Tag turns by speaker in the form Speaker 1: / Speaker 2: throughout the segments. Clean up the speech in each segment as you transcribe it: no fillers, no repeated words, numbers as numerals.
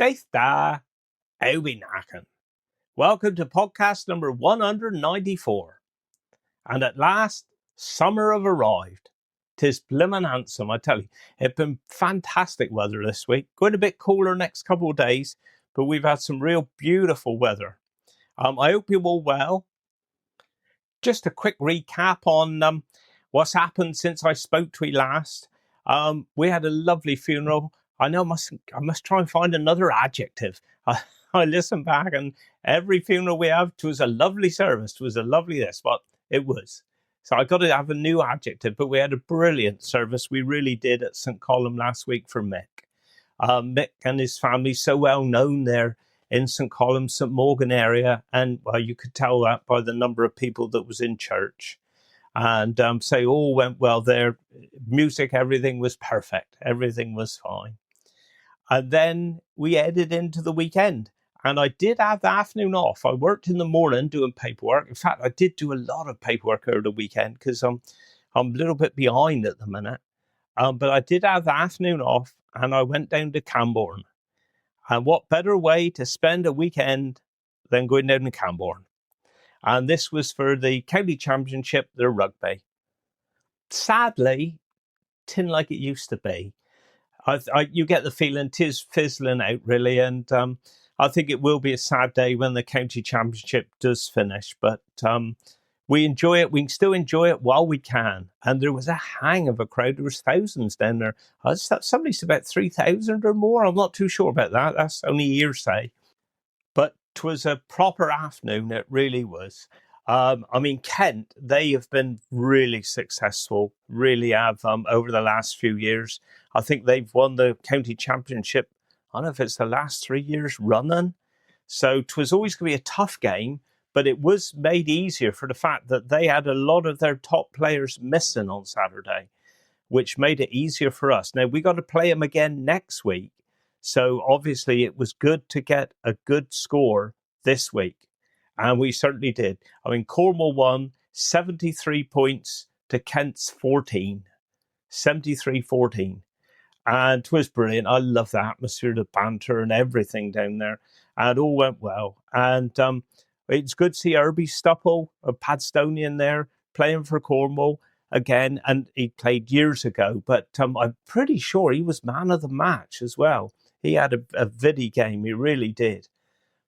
Speaker 1: Daith da, I'll be knacking. Welcome to podcast number 194. And at last, summer have arrived. 'Tis blimmin' handsome, I tell you. It's been fantastic weather this week. Going a bit cooler next couple of days, but we've had some real beautiful weather. I hope you're all well. Just a quick recap on what's happened since I spoke to you last. We had a lovely funeral. I know I must try and find another adjective. I listened back, and every funeral we have, it was a lovely service. It was a lovely this, but it was. So I got to have a new adjective, but we had a brilliant service. We really did at St. Column last week for Mick. Mick and his family, so well known there in St. Column, St. Morgan area. And well, you could tell that by the number of people that was in church. And so all went well there. Music, everything was perfect. Everything was fine. And then we headed into the weekend. And I did have the afternoon off. I worked in the morning doing paperwork. In fact, I did do a lot of paperwork over the weekend because I'm a little bit behind at the minute. But I did have the afternoon off, and I went down to Camborne. And what better way to spend a weekend than going down to Camborne? And this was for the county championship, the rugby. Sadly, tin like it used to be. You get the feeling 'tis fizzling out, really, and I think it will be a sad day when the county championship does finish. But we enjoy it. We can still enjoy it while we can. And there was a hang of a crowd. There was thousands down there. Somebody said about 3,000 or more. I'm not too sure about that. That's only hearsay. But 'twas a proper afternoon. It really was. Kent, they have been really successful, really have over the last few years. I think they've won the county championship, I don't know if it's the last 3 years running. So 'twas always going to be a tough game, but it was made easier for the fact that they had a lot of their top players missing on Saturday, which made it easier for us. Now, we got to play them again next week. So obviously it was good to get a good score this week. And we certainly did. Cornwall won 73 points to Kent's 14. 73-14. And it was brilliant. I love the atmosphere, the banter and everything down there. And it all went well. And it's good to see Irby Stupple, a Padstonian there, playing for Cornwall again. And he played years ago. But I'm pretty sure he was man of the match as well. He had a viddy game. He really did.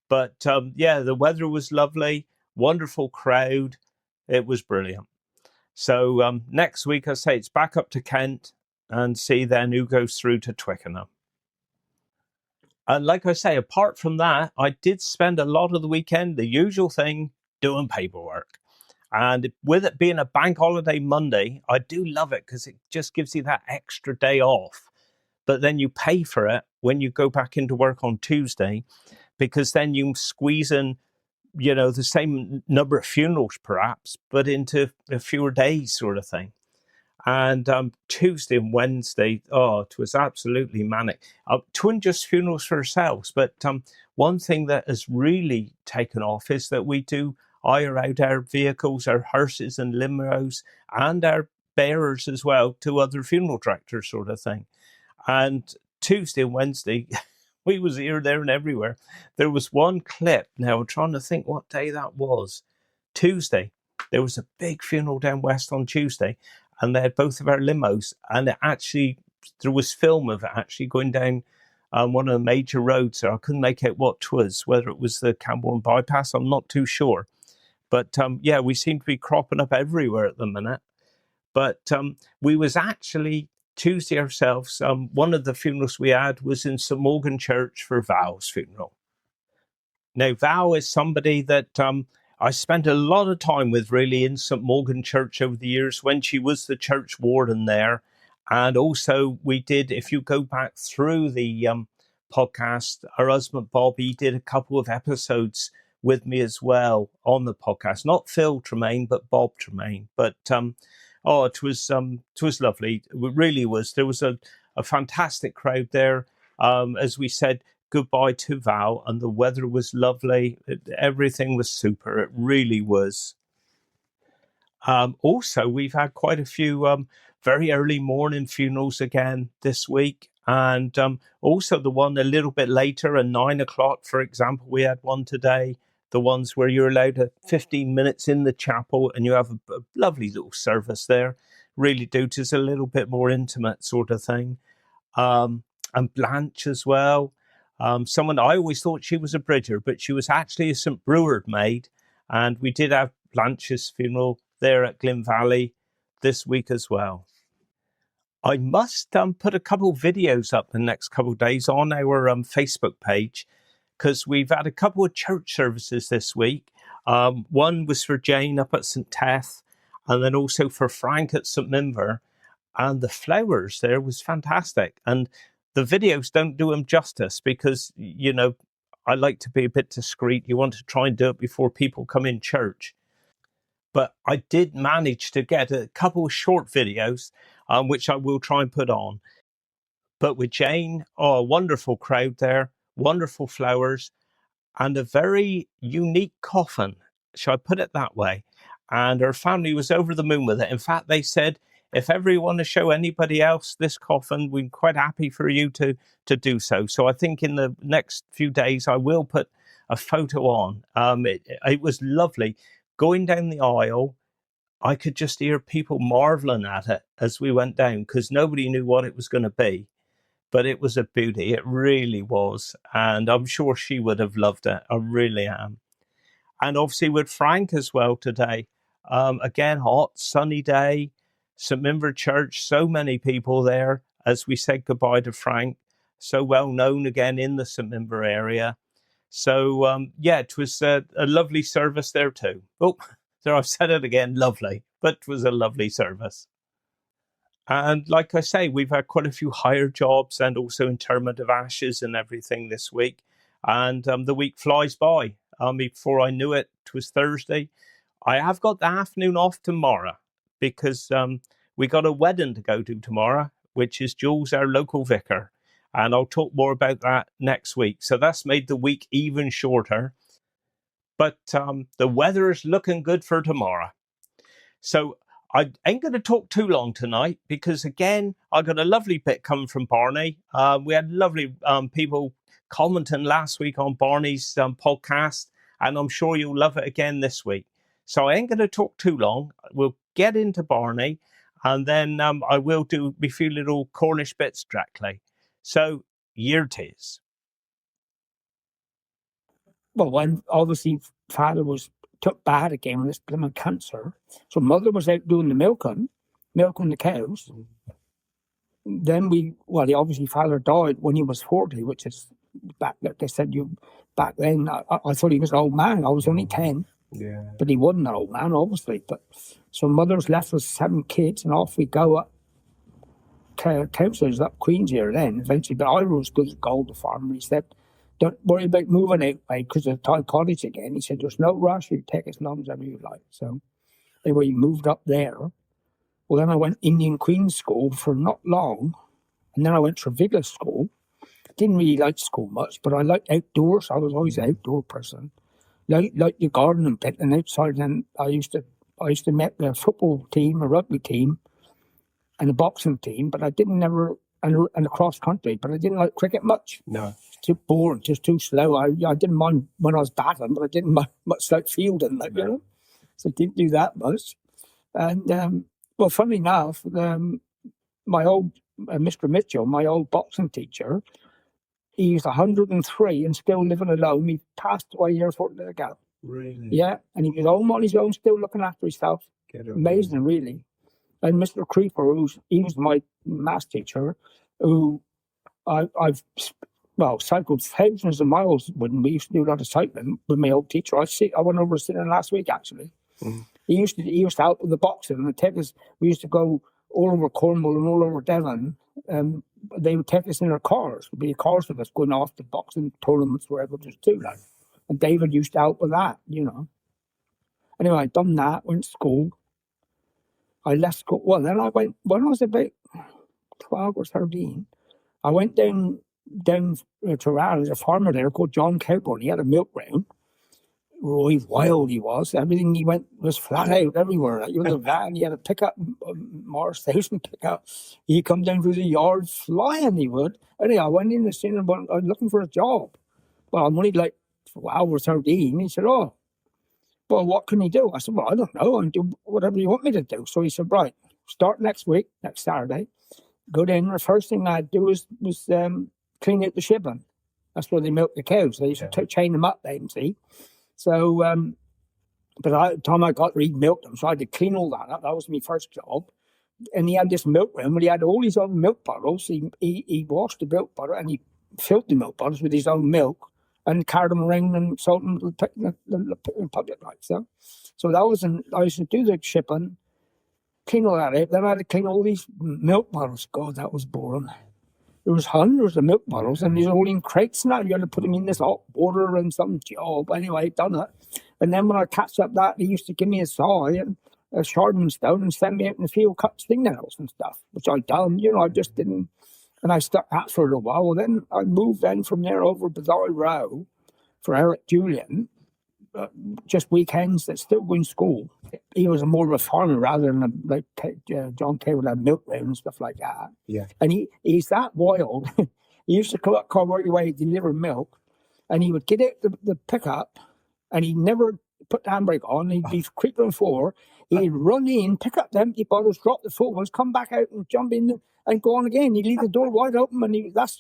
Speaker 1: But the weather was lovely, wonderful crowd. It was brilliant. So next week, I say it's back up to Kent and see then who goes through to Twickenham. And like I say, apart from that, I did spend a lot of the weekend, the usual thing, doing paperwork. And with it being a bank holiday Monday, I do love it because it just gives you that extra day off. But then you pay for it when you go back into work on Tuesday, because then you squeeze in, the same number of funerals perhaps, but into a fewer days sort of thing. And Tuesday and Wednesday, it was absolutely manic. Twin just funerals for ourselves, but one thing that has really taken off is that we do hire out our vehicles, our hearses and limos, and our bearers as well to other funeral directors sort of thing. And Tuesday and Wednesday, we was here, there, and everywhere. There was one clip. Now, I'm trying to think what day that was. Tuesday. There was a big funeral down west on Tuesday, and they had both of our limos. And there was film of it actually going down one of the major roads. So I couldn't make out what it was, whether it was the Camborne bypass. I'm not too sure. But, we seem to be cropping up everywhere at the minute. But we was actually Tuesday ourselves, one of the funerals we had was in St. Morgan Church for Val's funeral. Now, Val is somebody that I spent a lot of time with really in St. Morgan Church over the years when she was the church warden there. And also we did, if you go back through the podcast, our husband Bob, he did a couple of episodes with me as well on the podcast. Not Phil Tremaine, but Bob Tremaine. But it was lovely. It really was. There was a fantastic crowd there. As we said goodbye to Val, and the weather was lovely. Everything was super. It really was. Also, we've had quite a few very early morning funerals again this week. And also the one a little bit later at 9 o'clock, for example, we had one today. The ones where you're allowed 15 minutes in the chapel and you have a lovely little service there. Really do. It's a little bit more intimate sort of thing. And Blanche as well. Someone, I always thought she was a Bridger, but she was actually a St. Breward maid. And we did have Blanche's funeral there at Glyn Valley this week as well. I must put a couple videos up in the next couple of days on our Facebook page, because we've had a couple of church services this week. One was for Jane up at St. Teth, and then also for Frank at St. Minver. And the flowers there was fantastic. And the videos don't do them justice because, you know, I like to be a bit discreet. You want to try and do it before people come in church. But I did manage to get a couple of short videos, which I will try and put on. But with Jane, a wonderful crowd there, wonderful flowers, and a very unique coffin. Shall I put it that way? And her family was over the moon with it. In fact, they said, if ever you want to show anybody else this coffin, we're quite happy for you to do so. So I think in the next few days, I will put a photo on. It was lovely. Going down the aisle, I could just hear people marveling at it as we went down, because nobody knew what it was going to be. But it was a beauty. It really was. And I'm sure she would have loved it. I really am. And obviously with Frank as well today. Again, hot, sunny day. St. Minver Church, so many people there as we said goodbye to Frank. So well known again in the St. Minver area. So, yeah, it was a lovely service there too. Oh, there, I've said it again, lovely. But it was a lovely service. And like I say, we've had quite a few hire jobs and also interment of ashes and everything this week. And the week flies by. Before I knew it, it was Thursday. I have got the afternoon off tomorrow because we got a wedding to go to tomorrow, which is Jules, our local vicar. And I'll talk more about that next week. So that's made the week even shorter. But the weather is looking good for tomorrow. So I ain't going to talk too long tonight because, again, I got a lovely bit coming from Barney. We had lovely people commenting last week on Barney's podcast, and I'm sure you'll love it again this week. So I ain't going to talk too long. We'll get into Barney, and then I will do a few little Cornish bits directly. So, here it is.
Speaker 2: Well, when obviously father was took bad again with this blooming cancer, so mother was out doing the milking the cows. Then obviously father died when he was 40, which is back, like they said, back then, I thought he was an old man. I was only 10.
Speaker 3: Yeah.
Speaker 2: But he wasn't an old man, obviously. But so mother's left with 7 kids, and off we go up to councillors up Queen's here then, eventually. But I was good as gold, the farmer. He said, don't worry about moving out, mate, because of Town Cottage again. He said, there's no rush. You take as long as ever you like. So anyway, he moved up there. Well, then I went Indian Queen's School for not long. And then I went to Treadwell School. Didn't really like school much, but I liked outdoors. I was always an outdoor person. Like the gardening bit and outside. And I used to make the football team, a rugby team, and a boxing team, but I didn't never, and a cross country, but I didn't like cricket much.
Speaker 3: No.
Speaker 2: It's too boring, just too slow. I didn't mind when I was batting, but I didn't mind much like fielding, like, you know. So I didn't do that much. And, well, funny enough, my old Mr. Mitchell, my old boxing teacher, he's 103 and still living alone. He passed away a year or 4 ago.
Speaker 3: Really?
Speaker 2: Yeah, and he was home on his own, still looking after himself. Amazing, really. And Mr. Creeper, he was my maths teacher, who I've cycled thousands of miles with him. We used to do a lot of cycling with my old teacher. I went over to see him last week, actually. Mm. He used to help with the boxing, and take us. We used to go all over Cornwall and all over Devon. They would take us in their cars. There'd be cars with us going off to boxing tournaments wherever there's two. Like. And David used to help with that, you know. Anyway, I'd done that, went to school. I left school. Well, then I went, when I was about 12 or 13, I went down to Raleigh. There's a farmer there called John Cowburn. He had a milk round. Roy wild he was. Everything he went was flat out everywhere. Like, you know, the van, he had a pickup, Morris 1000 pickup. He'd come down through the yard flying, he would. Anyhow, I went in and seen him, but I was looking for a job. Well, I'm only like 12 or 13. He said, oh, well, what can he do? I said, well, I don't know. I'll do whatever you want me to do. So he said, right, start next week, next Saturday. Go down. The first thing I'd do was clean out the shipping. That's where they milk the cows. They used to chain them up then, see. So, but by the time I got there, he'd milk them. So I had to clean all that up. That was my first job. And he had this milk room where he had all his own milk bottles. He washed the milk bottle and he filled the milk bottles with his own milk and carried them around and sold them in public like so. So that was, I used to do the shipping, clean all that out. Then I had to clean all these milk bottles. God, that was boring. There was hundreds of milk bottles, and these are all in crates now. You had to put them in this hot water and some job. Anyway, done it. And then when I catch up that, he used to give me a saw and a sharpening stone and send me out in the field, cut stingnails and stuff, which I done. You know, I just didn't. And I stuck that for a little while. Well, then I moved then from there over to Rowe for Eric Julian, just weekends that still going to school. He was more of a farmer rather than like John Kay would have milk round and stuff like that.
Speaker 3: Yeah.
Speaker 2: And he's that wild. He used to come up Cornwall way, deliver milk, and he would get out the pickup, and he'd never put the handbrake on. He'd be creeping forward. He'd run in, pick up the empty bottles, drop the full ones, come back out and jump in and go on again. He'd leave the door wide open, and he was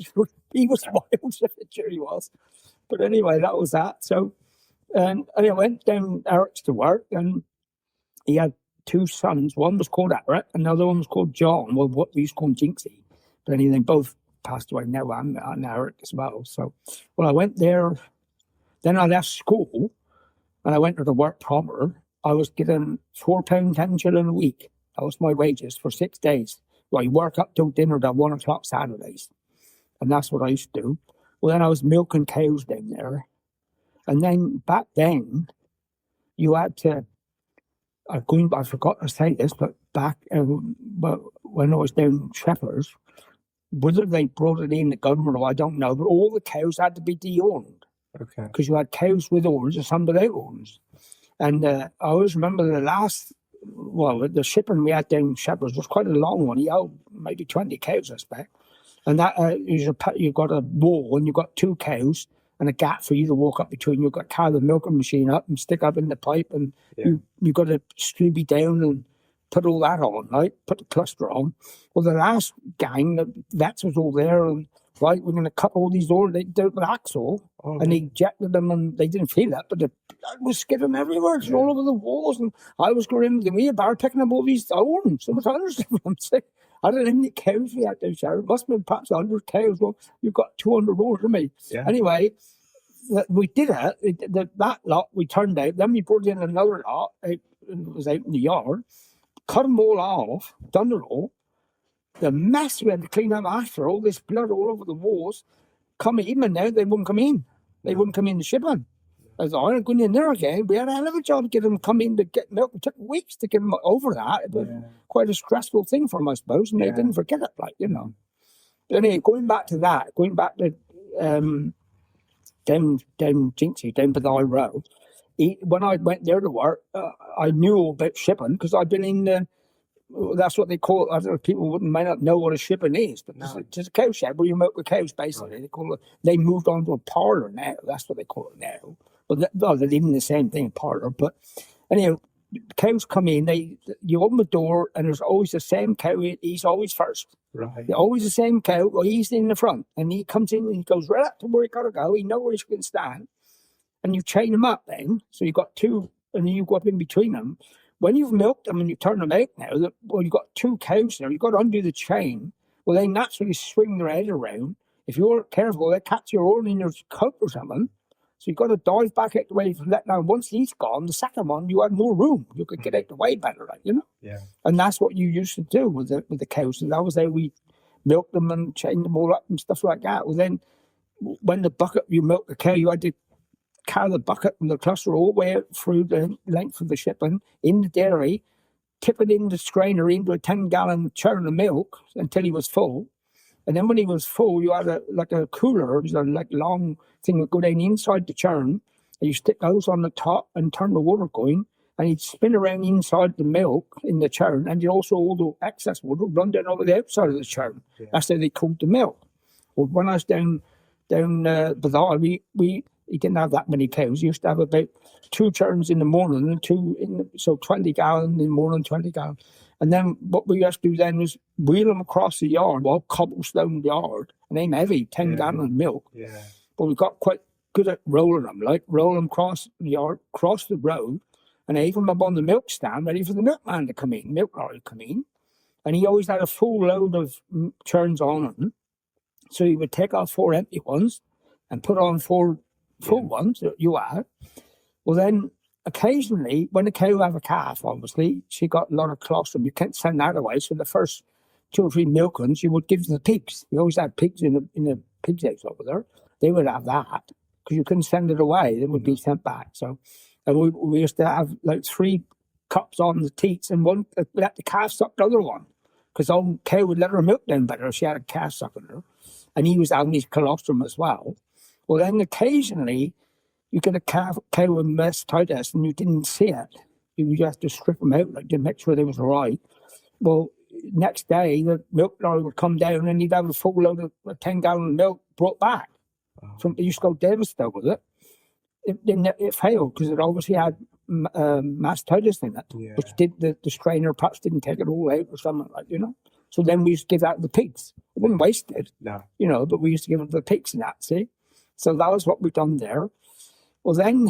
Speaker 2: wild. Sure he was. But anyway, that was that. So. And I went down Eric's to work, and he had two sons. One was called Eric, and the other one was called John. Well, what we used to call him Jinxie. But anyway, they both passed away now. I'm Eric as well. So, well, I went there. Then I left school, and I went to the work proper. I was getting £4 10 shillings a week. That was my wages for 6 days. Well, you work up till dinner at 1 o'clock Saturdays, and that's what I used to do. Well, then I was milking cows down there. And then back then, you had to. I forgot to say this, but back but when I was down Shepherd's, whether they brought it in the government or I don't know, but all the cows had to be de-horned.
Speaker 3: Okay.
Speaker 2: Because you had cows with horns and some without horns. And I always remember the shipping we had down Shepherd's was quite a long one. He held maybe 20 cows, I expect. And that you've got a wall and you've got 2 cows. And a gap for you to walk up between. You've got to carry the milking machine up and stick up in the pipe, and you've got to scooby down and put all that on, right? Put the cluster on. Well, the last gang, the vets was all there, and right, we're going to cut all these over. They did it with hacksaw, and they ejected them, and they didn't feel that, but the blood was skidding everywhere, it's all over the walls, and I was going in with the wheelbarrow picking up all these horns. There was hundreds of them. I don't know how many cows we had down there. It must have been perhaps 100 cows. Well, you've got 200 horns, haven't we?
Speaker 3: Yeah.
Speaker 2: Anyway, we did it. That lot we turned out. Then we brought in another lot. It was out in the yard. Cut them all off. Done it all. The mess we had to clean up after, all this blood all over the walls. Come in now, they wouldn't come in. They wouldn't come in the shipping. I was like, I'm going in there again. We had a hell of a job to get them to come in to get milk. It took weeks to get them over that. It was quite a stressful thing for them, I suppose, and they didn't forget it, like, you know. But anyway, going back to down Jinxie, down Barney Rowe. When I went there to work, I knew all about shipping because I'd been in the. That's what they call it. I don't know if people might not know what a shipping is, but it's a cow shed where you milk the cows, basically. Right. They call it. They moved on to a parlour now. That's what they call it now. But they're even the same thing, parlour. But anyhow, cows come in. You open the door, and there's always the same cow. He's always first.
Speaker 3: Right.
Speaker 2: Always the same cow. Well, he's in the front, and he comes in and he goes right up to where he got to go. He knows where he's going to stand, and you chain him up. Then, so you got 2, and then you go up in between them. When you've milked them and you turn them out now, you've got 2 cows there. You've got to undo the chain. Well, they naturally swing their head around. If you're careful, they catch your horn in your coat or something. So you've got to dive back out the way you've let down. Once he's gone, the second one, you had more room. You could get out the way better, right? You know?
Speaker 3: Yeah.
Speaker 2: And that's what you used to do with the cows. And that was how we milked them and chained them all up and stuff like that. Well, then when the bucket, you milked the cow, you had to carry the bucket and the cluster all the way out through the length of the shipping in the dairy, tip it in the strainer into a 10-gallon churn of milk until he was full. And then when he was full, you had a cooler. It was a long thing that go down inside the churn, and you stick those on the top and turn the water going, and he'd spin around inside the milk in the churn, and also all the excess water would run down over the outside of the churn. Yeah. That's how they cooled the milk. Well, when I was down Bazaar, he didn't have that many cows. He used to have about 2 churns in the morning and so 20 gallon in the morning, 20 gallon. And then what we used to do then was wheel them across the yard, cobblestone yard, and they're heavy, 10 gallon milk. Yeah. But we got quite good at rolling them, roll them across the yard, across the road, and I even up on the milk stand, ready for the milkman to come in, milk lorry to come in. And he always had a full load of churns on him. So he would take off 4 empty ones and put on 4 full ones that you had. Well, then occasionally, when a cow have a calf, obviously, she got a lot of colostrum. You can't send that away. So the first 2 or 3 milkings you would give to the pigs. We always had pigs in the pig's eggs over there. They would have that because you couldn't send it away. It would be sent back. So, and we used to have like 3 cups on the teats and one let the calf suck the other one because the old cow would let her milk down better if she had a calf sucking her. And he was having his colostrum as well. Well, then occasionally you get a cow with mastitis and you didn't see it. You would have to strip them out to make sure they was all right. Well, next day the milk lorry would come down and he'd have a full load of 10 gallon milk brought back. From they used to go devastated with it. It failed because it obviously had mastitis in it, which did the strainer perhaps didn't take it all out or something like So then we used to give that to the pigs. It wasn't wasted, but we used to give it to the pigs and that. See, so that was what we done there. Well, then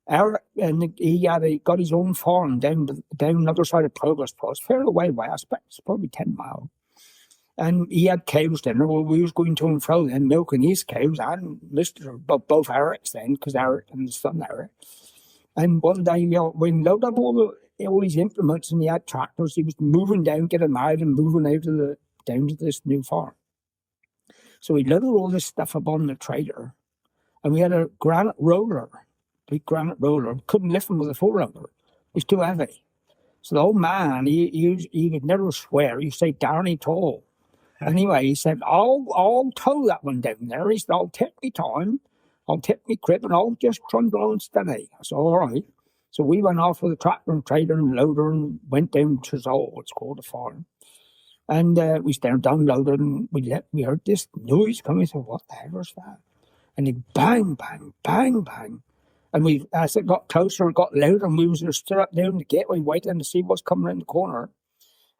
Speaker 2: Eric and he got his own farm down the other side of Progress Post, fair away. I expect it's probably 10 miles. And he had cows then. Well, we was going to and fro then, milking his cows and both Eric's then, because Eric and his son Eric. And one day, we loaded up all his implements and he had tractors. He was moving down, getting married and moving down to this new farm. So he loaded all this stuff up on the trailer. And we had a granite roller, big granite roller. Couldn't lift him with a 4-roller. He's too heavy. So the old man, he would never swear. He'd say, "Darny tall." Anyway, he said, I'll tow that one down there. He said, I'll take me time, I'll take me crib, and I'll just trundle on steady. I said, all right. So we went off with the tractor and trailer and loader and went down to Zoll, it's called the farm. And we started unloading and we heard this noise coming. I said, what the hell was that? And he bang, bang, bang, bang. And as it got closer, it got louder, and we was just stood up there in the gateway waiting to see what's coming around the corner.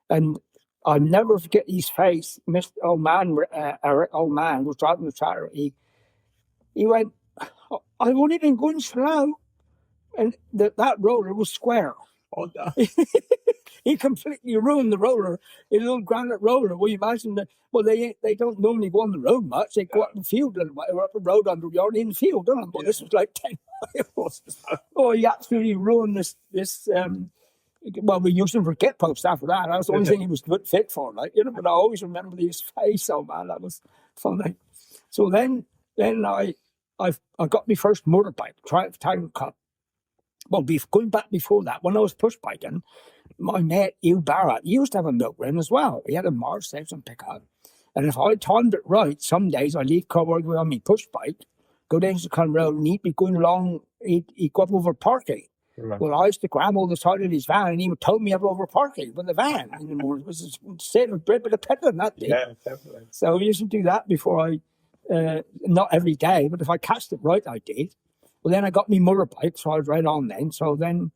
Speaker 2: And I'll never forget his face. Mr. Old man, Eric, old man, was driving the tractor. He went, I've only been going slow. And that roller was square. Oh, no. He completely ruined the roller, a little granite roller. Well, you imagine that, well, they don't normally go on the road much. They go up in the field, or up the road under the yard in the field, don't they? But this was like 10 miles. Oh, he absolutely ruined this well, we used him for get posts after that. That was the only thing he was fit for, but I always remember his face. Oh man, that was funny. So then I got my first motorbike, Triumph Tiger Cup. Well, going back before that, when I was push biking, my mate Hugh Barrett, he used to have a milk run as well. He had a Mars 7 pickup. And if I timed it right, some days I leave Coburg on my push bike, go down to the Con Road, and he'd be going along, he'd go up over Parky. Right. Well, I used to grab all the side of his van, and he would tow me up over Parky with the van in the morning. It was a state of bread, but a peddling that day. Yeah, definitely. So we used to do that before not every day, but if I cast it right, I did. Well, then I got me motorbike, so I was right on then. So then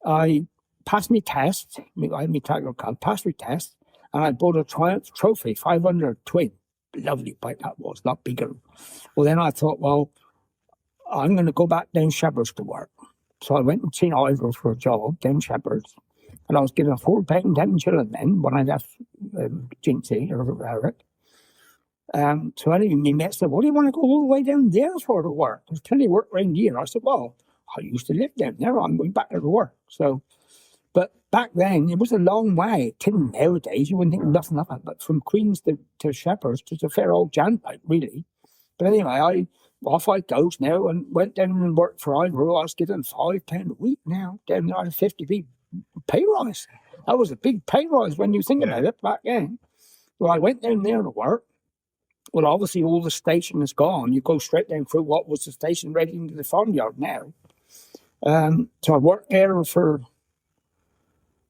Speaker 2: I passed me test. I had me Tiger Cup, passed me test, and I bought a Triumph Trophy 500 twin. Lovely bike that was, not bigger. Well, then I thought, well, I'm going to go back down Shepherd's to work. So I went and seen Ivor for a job down Shepherd's, and I was getting a £4 10 shilling then when I left Jinxie or Eric. So anyway, my mate said, "What do you want to go all the way down there for to work? There's plenty of work around here." I said, "Well, I used to live down there. I'm going back to work." So, but back then it was a long way. Nowadays you wouldn't think nothing of it, but from Queens to Shepherd's, it's a fair old jaunt, like really. But anyway, off I goes now and went down and worked for Ivor. I was getting £5 a week now, down there, 50p pay rise. That was a big pay rise when you think about it back then. So I went down there to work, Well, obviously, all the station is gone. You go straight down through what was the station right into the farmyard now. So I worked there for,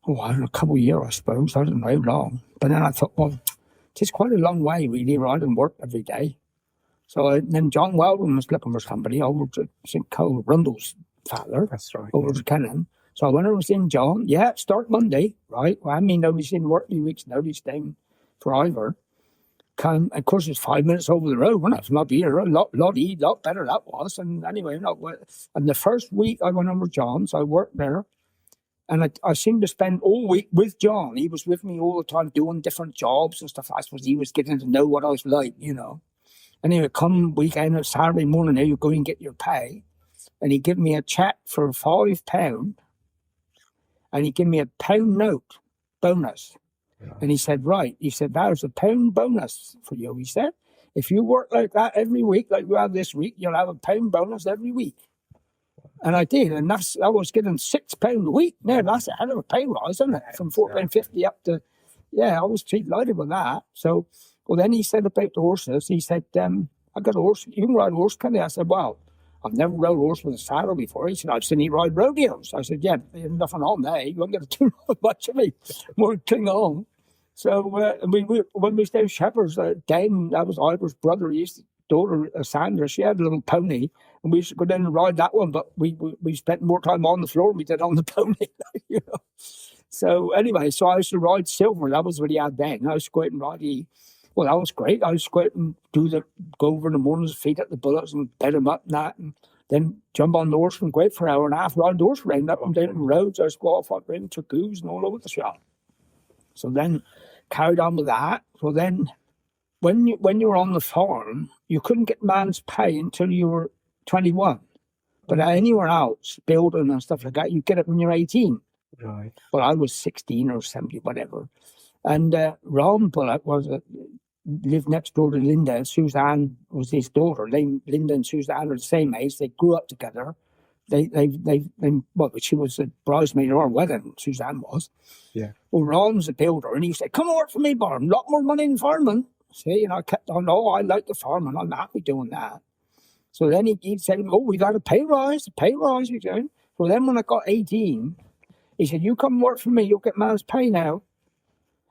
Speaker 2: I don't know, a couple of years, I suppose. I don't know how long. But then I thought, well, it's quite a long way, really, rather than work every day. So then John Weldon was looking for somebody over to St. Cole, Rundle's father.
Speaker 1: That's right.
Speaker 2: Over to Kennan. So when I was in John, yeah, start Monday, right? Well, I mean, I was in work 3 weeks notice down for Ivor. Of course, it's 5 minutes over the road, wasn't it? From up here, a lot better that was. And anyway, and the first week I went over John's, I worked there. And I seemed to spend all week with John. He was with me all the time doing different jobs and stuff. I suppose he was getting to know what I was like, you know. Anyway, come weekend, Saturday morning, now you go and get your pay. And he gave me a cheque for £5. And he gave me a £1 note bonus. Yeah. And he said, there's a £1 bonus for you. He said, if you work like that every week, like you have this week, you'll have a £1 bonus every week. And I did, and I was getting £6 a week. Now that's a hell of a pay rise, isn't it? From £4.50 up to, I was delighted with that. So, well, then he said about the horses. He said, I got a horse. You can ride a horse, can you? I said, well, I've never rode a horse with a saddle before. He said, I've seen you ride rodeos. I said, yeah, there's nothing on there. You won't get too much of me. More cling on. So when we stayed shepherds, Dan, that was Ivor's brother, his daughter, Sandra, she had a little pony, and we used to go down and ride that one, but we spent more time on the floor than we did on the pony, you know. So anyway, so I used to ride Silver. That was what he had then. I used to go out and ride. Well, that was great. I used to go out and go over in the mornings, feed at the bullocks and bed them up and that, and then jump on the horse and go out for an hour and a half, ride the horse around up and down the roads. I used to go off up around Turgoos and all over the shop. So then carried on with that. So then when you were on the farm, you couldn't get man's pay until you were 21. But anywhere else, building and stuff like that, you get it when you're 18.
Speaker 1: Right.
Speaker 2: But I was 16 or 17, whatever. And Ron Bullock lived next door to Linda. Suzanne was his daughter. Linda and Suzanne are the same age. They grew up together. She was a bridesmaid at our wedding, Suzanne was. Yeah. Well, Ron's a builder, and he said, come and work for me, Barn. A lot more money in farming. See, and I kept on, I like the farming. I'm happy doing that. So then he said, we've got a pay rise. He said. So then when I got 18, he said, you come work for me, you'll get man's pay now.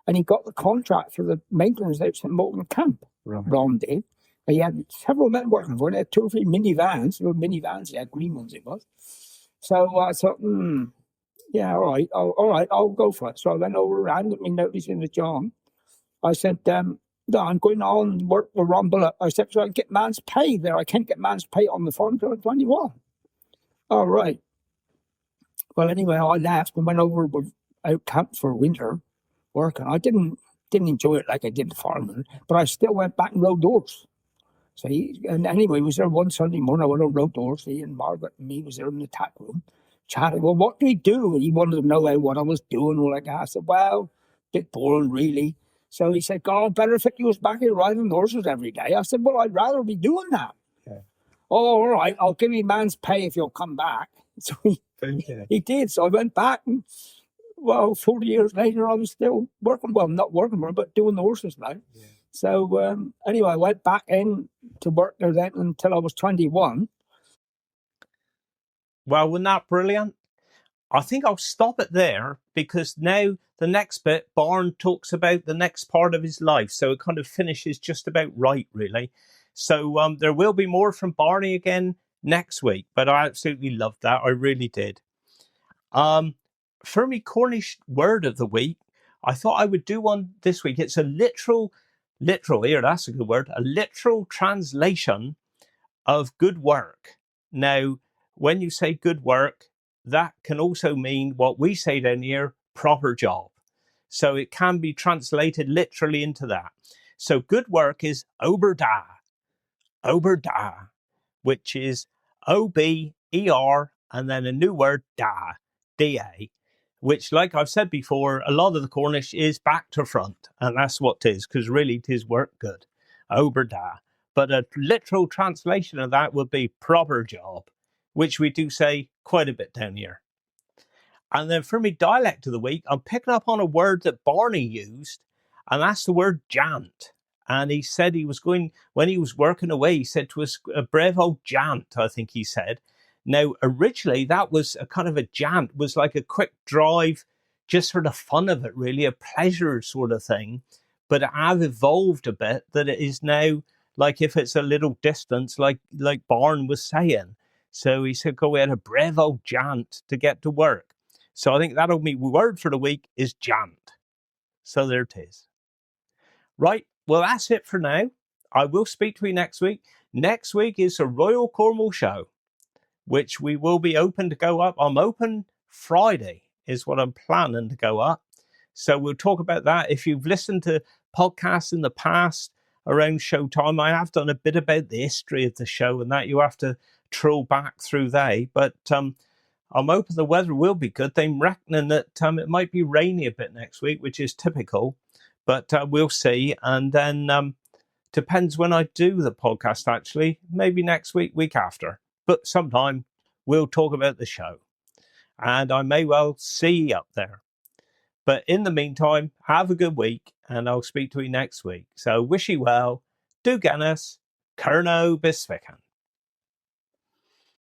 Speaker 2: And he got the contract for the maintenance out at Moulton Camp. Right. Ron did. He had several men working for it. They had 2 or 3 minivans. He had green ones, it was. So I thought, all right, I'll go for it. So I went over and handed me notice in to John. I said, no, I'm going on work with Ron Bullock. I said, so I can get man's pay there. I can't get man's pay on the farm until I'm 21. All right. Well, anyway, I left and went over out camp for winter working. I didn't enjoy it like I did the farming, but I still went back and rode doors. So and anyway, he was there one Sunday morning. I went over rode doors. He and Margaret and me was there in the tack room chatting. Well, what do we do? And he wanted to know what I was doing. All like that. I said, well, a bit boring, really. So he said, God, better if you was back here riding horses every day. I said, well, I'd rather be doing that. Okay. Oh, all right, I'll give you man's pay if you'll come back. So he did. So I went back and, 40 years later, I was still working. Well, not working for him, but doing the horses now. Yeah. So anyway, I went back in to work there then until I was 21.
Speaker 1: Well, wasn't that brilliant? I think I'll stop it there because now the next bit, Barn talks about the next part of his life. So it kind of finishes just about right, really. So there will be more from Barney again next week, but I absolutely loved that. I really did. For me, Cornish word of the week, I thought I would do one this week. It's a literal, here, that's a good word, a literal translation of good work. Now, when you say good work, that can also mean what we say down here, proper job. So it can be translated literally into that. So good work is oberda, which is O-B-E-R, and then a new word, D-A, which, like I've said before, a lot of the Cornish is back to front, and that's what it is, because really it is work good, oberda. But a literal translation of that would be proper job, which we do say quite a bit down here. And then for me, dialect of the week, I'm picking up on a word that Barney used, and that's the word jant. And he said he was going, when he was working away, he said to us, a brave old jaunt, I think he said. Now, originally, that was a kind of a jaunt, was like a quick drive, just for the fun of it, really, a pleasure sort of thing. But I've evolved a bit that it is now, like if it's a little distance, like Barn was saying. So he said, go out a brave old jaunt to get to work. So I think that'll be word for the week is jaunt. So there it is. Right, well, that's it for now. I will speak to you next week. Next week is a Royal Cornwall show, which we will be open to go up. I'm open Friday is what I'm planning to go up. So we'll talk about that. If you've listened to podcasts in the past around showtime, I have done a bit about the history of the show and that you have to troll back through they. But I'm hoping the weather will be good. I'm reckoning that it might be rainy a bit next week, which is typical. But we'll see. And then depends when I do the podcast, actually. Maybe next week, week after. But sometime we'll talk about the show. And I may well see you up there. But in the meantime, have a good week. And I'll speak to you next week. So wish you well. Do Guinness. Curno Bisfican.